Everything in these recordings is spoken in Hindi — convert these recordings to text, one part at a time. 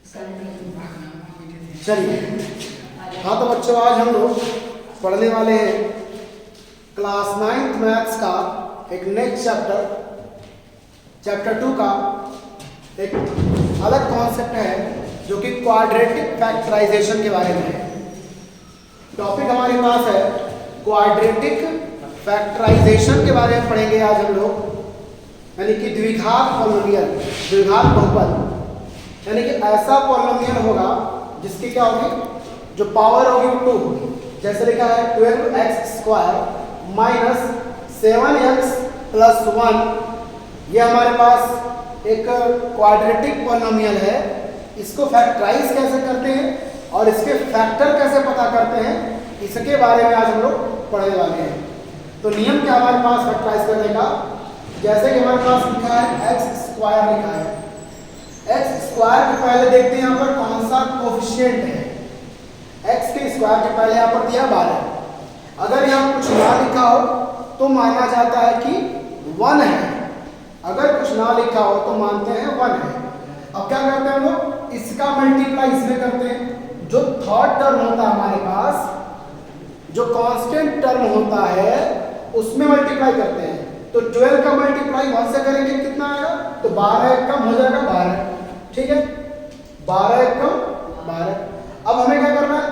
चलिए, हाँ तो बच्चों आज हम लोग पढ़ने वाले हैं क्लास 9th मैथ्स का एक नेक्स्ट चैप्टर 2 का एक अलग कॉन्सेप्ट है जो कि क्वाड्रेटिक फैक्टराइजेशन के बारे में है। टॉपिक हमारे पास है क्वाड्रेटिक फैक्टराइजेशन के बारे में पढ़ेंगे आज हम लोग, यानी कि द्विघात पॉलिनोमियल, द्विघात बहुपद, यानी कि ऐसा पॉलिनोमियल होगा जिसकी क्या होगी, जो पावर होगी वो 2 होगी। जैसे लिखा है 12x² माइनस 7x प्लस 1, ये हमारे पास एक क्वाड्रेटिक पॉलिनोमियल है। इसको फैक्टराइज कैसे करते हैं और इसके फैक्टर कैसे पता करते हैं, इसके बारे में आज हम लोग पढ़ने वाले हैं। तो नियम क्या हमारे पास फैक्टराइज करने का, जैसे कि हमारे पास लिखा है x² लिखा है, x² के पहले देखते हैं यहाँ पर कौन सा कोफिशिएंट है। x के स्क्वायर के पहले यहाँ पर दिया 12। अगर यहाँ कुछ ना लिखा हो तो माना जाता है कि 1 है, अगर कुछ ना लिखा हो तो मानते हैं 1 है। अब क्या करते हैं हम लोग, इसका मल्टीप्लाई इसमें करते हैं। जो थर्ड टर्म होता है हमारे पास, जो कांस्टेंट टर्म होता है उसमें मल्टीप्लाई करते हैं। तो 12 का मल्टीप्लाई 1 से करेंगे कितना आएगा, तो 12 कम हो जाएगा 12, ठीक है, 12 कम 12। अब हमें क्या करना है,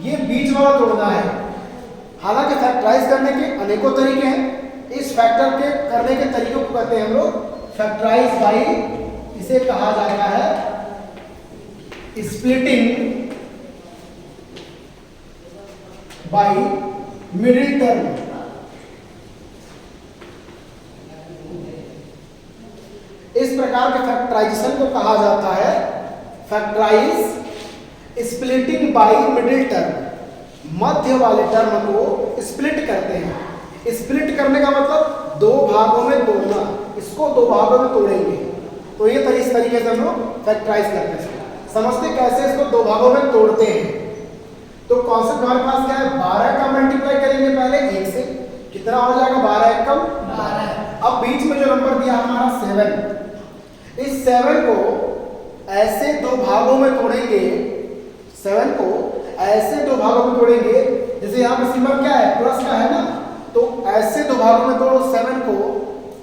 ये बीच वाला तोड़ना है। हालांकि फैक्टराइज करने के अनेकों तरीके हैं, इस फैक्टर के करने के तरीकों को कहते हैं हम लोग फैक्टराइज बाई, इसे कहा जाता है स्प्लिटिंग बाई मिडिल टर्म। इस प्रकार के फैक्टराइजेशन को कहा जाता है factorize splitting by middle term. मध्य वाले टर्म को स्प्लिट करते हैं। स्प्लिट करने का मतलब 2 भागों में तोड़ना, इसको 2 भागों में तोड़ेंगे। तो ये इस तरीके से हम लोग फैक्टराइज करते हैं। समझते कैसे इसको 2 भागों में तोड़ते हैं। तो कॉन्सेप्ट हमारे पास क्या है, 12 का मल्टीप्लाई करेंगे पहले 1 से, कितना हो जाएगा 12 कम 12। अब बीच में जो नंबर दिया हमारा 7, इस 7 को ऐसे 2 भागों में तोड़ेंगे। 7 को ऐसे 2 भागों में तोड़ेंगे, जैसे यहाँ पे सिंबल क्या है, प्लस का है ना, तो ऐसे 2 भागों में तोड़ो 7 को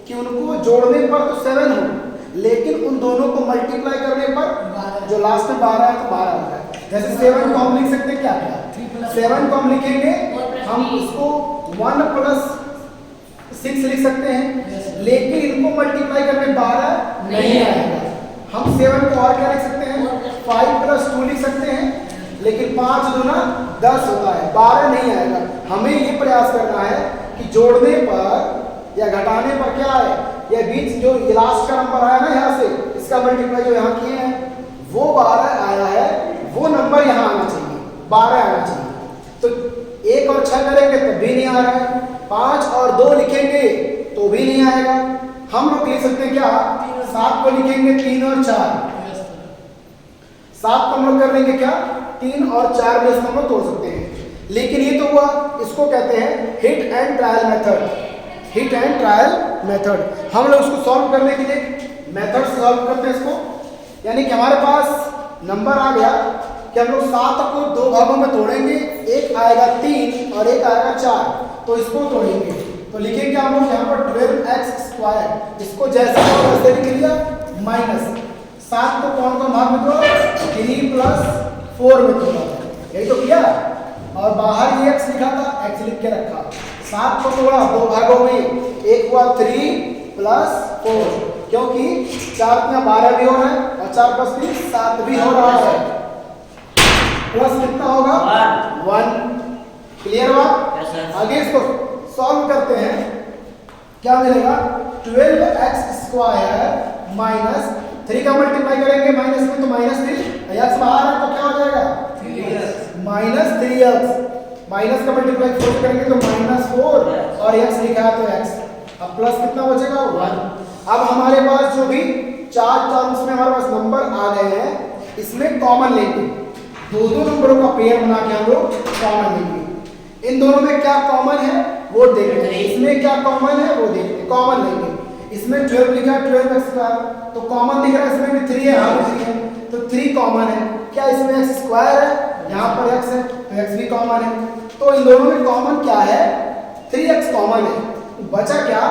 कि उनको जोड़ने पर तो 7 हो, लेकिन उन दोनों को मल्टीप्लाई करने पर जो लास्ट में 12 है तो 12 हो जाए। जैसे 7 को हम लिख सकते हैं क्या, 7 को हम लिखेंगे, हम उसको 1 + 6 लिख सकते हैं, लेकिन इनको मल्टीप्लाई करने 12 नहीं आएगा। हम 7 को और क्या लिख सकते हैं, 5 + 2 लिख सकते हैं, लेकिन 5 दूना 10 होता है, 12 नहीं आएगा। हमें ये प्रयास करना है कि जोड़ने पर या घटाने पर क्या है, या बीच जो लास्ट का नंबर आया ना यहाँ से, इसका मल्टीप्लाई जो यहाँ किए हैं वो 12 आया है, वो नंबर यहाँ आना चाहिए, 12 आना चाहिए। तो 1 और 6 करेंगे तब भी नहीं आ रहा है, 5 और 2 लिखेंगे तो भी नहीं आएगा। हम लोग लिख सकते हैं क्या, 7 को लिखेंगे 3 और 4, 7 को हम लोग कर लेंगे क्या, 3 और 4 में इसको हम लोग तोड़ सकते हैं। लेकिन ये तो हुआ, इसको कहते हैं hit and trial method. Hit and trial method, हम लोग उसको सॉल्व करने के लिए मेथड से सॉल्व करते हैं इसको। यानी कि हमारे पास नंबर आ गया कि हम लोग 7 को 2 भागों में तोड़ेंगे, एक आएगा 3 और एक आएगा 4, तो इसको तोड़ेंगे। तो लिखेंगे हम लोग यहाँ पर 12x², इसको जैसे वैसे लिख लिया, माइनस 7 को कौन भाग में तोड़ा, 3 + 4 में तोड़ा, यही तो किया। और बाहर ये x लिखा था, x लिख के रखा। 7 को तोड़ा 2 भागों में, एक हुआ 3 + 4, क्योंकि 4 में 12 भी हो रहा है और 4 + 3 7 भी हो रहा है, प्लस कितना होगा 1। क्लियर हुआ। आगे इसको सॉल्व करते हैं, क्या मिलेगा, 12x² माइनस 3 का मल्टीप्लाई करेंगे माइनस में तो -3, x बाहर है तो क्या हो जाएगा -3x, माइनस का मल्टीप्लाई 4 करेंगे तो -4 और x लिखा है तो x। अब प्लस कितना बचेगा 1। अब हमारे पास जो भी 4 टर्म्स में हमारे पास नंबर आ गए हैं, इसमें कॉमन लेंगे, 2 नंबरों का पेयर बना के हम लोग कॉमन लेंगे। इन दोनों में क्या कॉमन है वो देखते हैं, इसमें क्या कॉमन है वो देखते हैं। कॉमन लेंगे, इसमें 12 लिखा है 12x², तो कॉमन दिख रहा है, इसमें भी 3 है, हाँ 3 है, तो 3 कॉमन है। क्या इसमें एक्स स्क्वायर है, यहाँ पर एक्स है तो एक्स भी कॉमन है। तो इन दोनों में कॉमन क्या है, 3x कॉमन है। बचा क्या,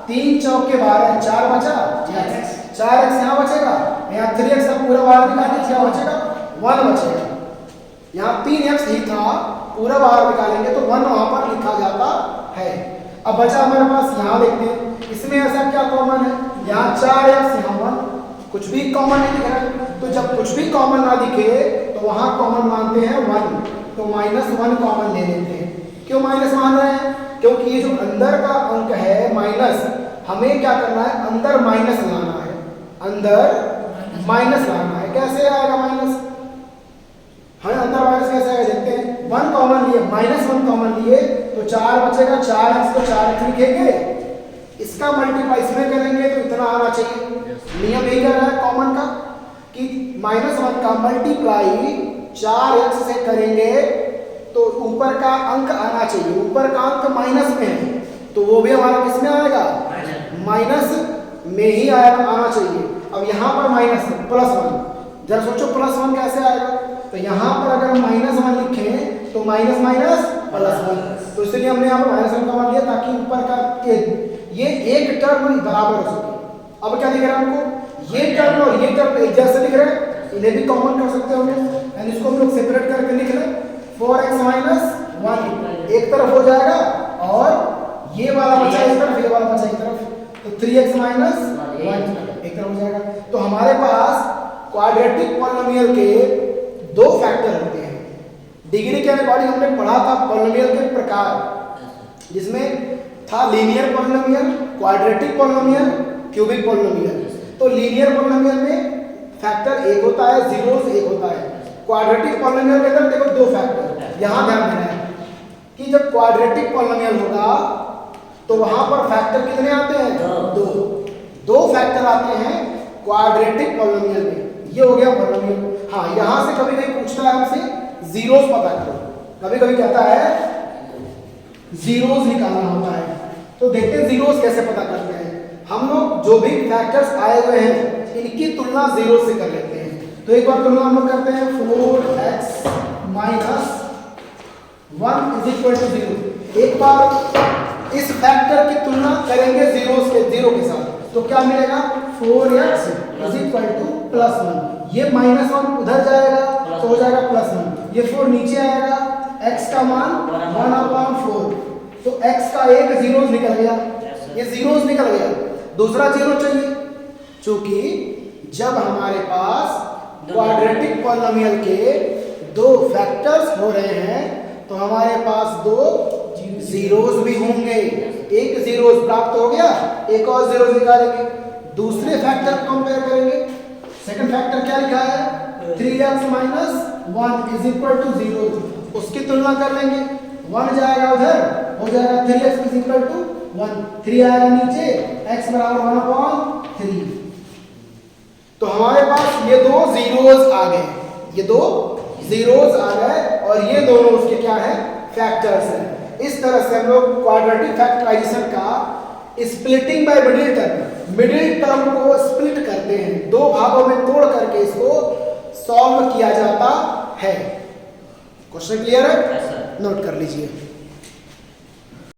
3 चौके 12, 4 बचा, 4x यहाँ बचेगा, यहाँ 3x का पूरा बाहर निकालेंगे, क्या बचेगा 1 बचेगा। यहाँ 3x ही था, पूरा बाहर निकालेंगे तो 1 वहां पर लिखा जाता है। अब बचा हमारे पास, यहाँ देखते हैं इसमें ऐसा क्या कॉमन है, यहाँ 4x यहाँ 1, कुछ भी कॉमन नहीं दिख रहा है। तो जब कुछ भी कॉमन ना दिखे तो वहां कॉमन मानते हैं 1, तो -1 कॉमन ले लेते हैं। क्यों माइनस मान रहे हैं, क्योंकि ये जो अंदर का अंक है माइनस, हमें क्या करना है, अंदर माइनस लाना है, अंदर माइनस लाना है। कैसे आएगा माइनस, हमें अंदर माइनस कैसे आएगा देखते हैं। 1 कॉमन लिए, -1 कॉमन लिए तो 4 बचेगा, 4x को 4x लिखेंगे, इसका मल्टीप्लाई इसमें करेंगे तो इतना आना चाहिए। नियम यही कर रहा है कॉमन का कि -1 का मल्टीप्लाई 4x से करेंगे तो ऊपर का अंक आना चाहिए। ऊपर का अंक माइनस में है तो वो भी हमारा किस में आएगा, माइनस में ही आना चाहिए। अब यहाँ पर माइनस +1, जरा सोचो +1 कैसे आएगा। तो यहाँ पर अगर हम -1 लिखें तो माइनस माइनस +1, तो इसलिए हमने यहाँ पर -1 कॉमन लिया ताकि ऊपर का ये एक टर्म बराबर हो सके। अब क्या दिख रहा है हमको, ये टर्म और ये टर्म एक जैसे दिख रहे हैं, इन्हें भी कॉमन कर सकते हो यानी इसको हम लोग सेपरेट करके लिख लें। 4x - 1 एक तरफ हो जाएगा और ये वाला बचा इस तरफ, ये वाला बचा इस तरफ, तो 3x - 1 एक तरफ हो जाएगा। तो हमारे पास क्वाड्रेटिक पॉलिनोमियल के 2 फैक्टर होते हैं। डिग्री के अकॉर्डिंग हमने पढ़ा था पॉलिनोमियल के प्रकार, जिसमें था linear polynomial, quadratic polynomial, cubic polynomial. तो लीनियर पॉलिनोमियल में फैक्टर 1 होता है, जीरोस 1 होता है। क्वाड्रेटिक पॉलिनोमियल के अंदर देखो 2 फैक्टर। यहां ध्यान देना है कि जब क्वाड्रेटिक पॉलिनोमियल होगा तो वहां पर फैक्टर कितने आते हैं, 2 फैक्टर आते हैं क्वाड्रेटिक पॉलिनोमियल में। ये हो गया पॉलिनोमियल। हाँ, यहां से कभी कभी पूछता है हमसे जीरोस पता करो, कभी कभी कहता है जीरोस निकालना होता है। तो देखते हैं जीरोस कैसे पता करते हैं। हम लोग जो भी फैक्टर्स आए हुए हैं इनकी तुलना जीरो से कर लेते हैं। तो एक बार तुलना हम लोग करते हैं, 4x - 1 = 0। एक बार इस फैक्टर की तुलना करेंगे जीरो के साथ तो क्या मिलेगा, 4x = +1। ये -1 उधर जाएगा तो हो जाएगा +1, ये 4 नीचे आएगा, x का मान 1/4, तो x का एक जीरोस निकल गया, ये जीरोस निकल गया। दूसरा जीरो चाहिए, चूंकि जब हमारे पास क्वाड्रेटिक पॉलिनोमियल के 2 फैक्टर्स हो रहे हैं तो हमारे पास 2 जीरोस भी होंगे। एक जीरोस प्राप्त हो गया, एक और जीरो निकालेंगे, दूसरे फैक्टर को कंपेयर करेंगे। सेकंड फैक्टर क्या लिखा है, 3x - 1 = 0, उसकी तुलना कर लेंगे। 1 जाएगा उधर, हो जाएगा 3x = 1, 3 आएगा नीचे, x = 1/3। तो हमारे पास ये 2 जीरोस आ गए, ये 2 जीरोस आ गए और ये दोनों उसके क्या है, फैक्टर्स हैं। इस तरह से हम लोग क्वाड्रेटिक फैक्टराइजेशन का स्प्लिटिंग बाय मिडिल टर्म को स्प्लिट करते हैं, 2 भागों में तोड़ करके इसको सॉल्व किया जाता है। क्वेश्चन क्लियर है, नोट कर लीजिए।